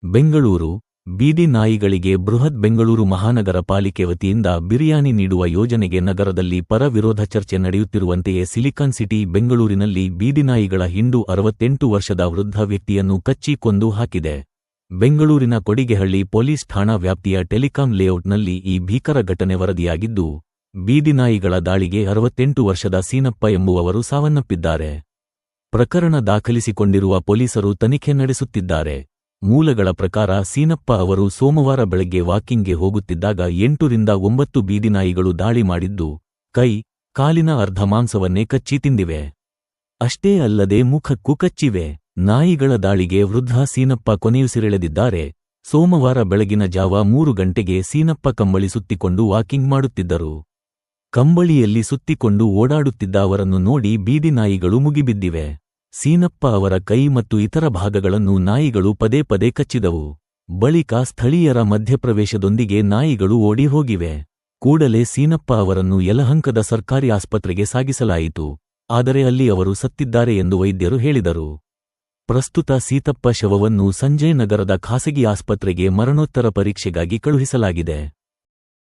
ಬೆಂಗಳೂರು ಬೀದಿ ನಾಯಿಗಳಿಗೆ ಬೃಹತ್ ಬೆಂಗಳೂರು ಮಹಾನಗರ ಪಾಲಿಕೆ ವತಿಯಿಂದ ಬಿರಿಯಾನಿ ನೀಡುವ ಯೋಜನೆಗೆ ನಗರದಲ್ಲಿ ಪರ ವಿರೋಧ ಚರ್ಚೆ ನಡೆಯುತ್ತಿರುವಂತೆಯೇ ಸಿಲಿಕಾನ್ ಸಿಟಿ ಬೆಂಗಳೂರಿನಲ್ಲಿ ಬೀದಿನಾಯಿಗಳ ಹಿಂಡು 68 ವರ್ಷದ ವೃದ್ಧ ವ್ಯಕ್ತಿಯನ್ನು ಕಚ್ಚಿ ಕೊಂದು ಹಾಕಿದೆ. ಬೆಂಗಳೂರಿನ ಕೊಡಿಗೆಹಳ್ಳಿ ಪೊಲೀಸ್ ಠಾಣಾ ವ್ಯಾಪ್ತಿಯ ಟೆಲಿಕಾಂ ಲೇಔಟ್ನಲ್ಲಿ ಈ ಭೀಕರ ಘಟನೆ ವರದಿಯಾಗಿದ್ದು, ಬೀದಿನಾಯಿಗಳ ದಾಳಿಗೆ 68 ವರ್ಷದ ಸೀನಪ್ಪ ಎಂಬುವವರು ಸಾವನ್ನಪ್ಪಿದ್ದಾರೆ. ಪ್ರಕರಣ ದಾಖಲಿಸಿಕೊಂಡಿರುವ ಪೊಲೀಸರು ತನಿಖೆ ನಡೆಸುತ್ತಿದ್ದಾರೆ. ಮೂಲಗಳ ಪ್ರಕಾರ ಸೀನಪ್ಪ ಅವರು ಸೋಮವಾರ ಬೆಳಗ್ಗೆ ವಾಕಿಂಗ್ಗೆ ಹೋಗುತ್ತಿದ್ದಾಗ 8 ರಿಂದ 9 ಬೀದಿನಾಯಿಗಳು ದಾಳಿ ಮಾಡಿದ್ದು, ಕೈ, ಕಾಲಿನ ಅರ್ಧ ಮಾಂಸವನ್ನೇ ಕಚ್ಚಿ ತಿಂದಿವೆ. ಅಷ್ಟೇ ಅಲ್ಲದೆ ಮುಖಕ್ಕೂ ಕಚ್ಚಿವೆ. ನಾಯಿಗಳ ದಾಳಿಗೆ ವೃದ್ಧ ಸೀನಪ್ಪ ಕೊನೆಯುಸಿರೆಳೆದಿದ್ದಾರೆ. ಸೋಮವಾರ ಬೆಳಗಿನ ಜಾವ 3 ಗಂಟೆಗೆ ಸೀನಪ್ಪ ಕಂಬಳಿ ಸುತ್ತಿಕೊಂಡು ವಾಕಿಂಗ್ ಮಾಡುತ್ತಿದ್ದರು. ಕಂಬಳಿಯಲ್ಲಿ ಸುತ್ತಿಕೊಂಡು ಓಡಾಡುತ್ತಿದ್ದ ಅವರನ್ನು ನೋಡಿ ಬೀದಿನಾಯಿಗಳು ಮುಗಿಬಿದ್ದಿವೆ. ಸೀನಪ್ಪ ಅವರ ಕೈ ಮತ್ತು ಇತರ ಭಾಗಗಳನ್ನು ನಾಯಿಗಳು ಪದೇ ಪದೇ ಕಚ್ಚಿದವು. ಬಳಿಕ ಸ್ಥಳೀಯರ ಮಧ್ಯಪ್ರವೇಶದೊಂದಿಗೆ ನಾಯಿಗಳು ಓಡಿ ಹೋಗಿವೆ. ಕೂಡಲೇ ಸೀನಪ್ಪ ಅವರನ್ನು ಯಲಹಂಕದ ಸರ್ಕಾರಿ ಆಸ್ಪತ್ರೆಗೆ ಸಾಗಿಸಲಾಯಿತು. ಆದರೆ ಅಲ್ಲಿ ಅವರು ಸತ್ತಿದ್ದಾರೆ ಎಂದು ವೈದ್ಯರು ಹೇಳಿದರು. ಪ್ರಸ್ತುತ ಸೀತಪ್ಪ ಶವವನ್ನು ಸಂಜಯ್ ನಗರದ ಖಾಸಗಿ ಆಸ್ಪತ್ರೆಗೆ ಮರಣೋತ್ತರ ಪರೀಕ್ಷೆಗಾಗಿ ಕಳುಹಿಸಲಾಗಿದೆ.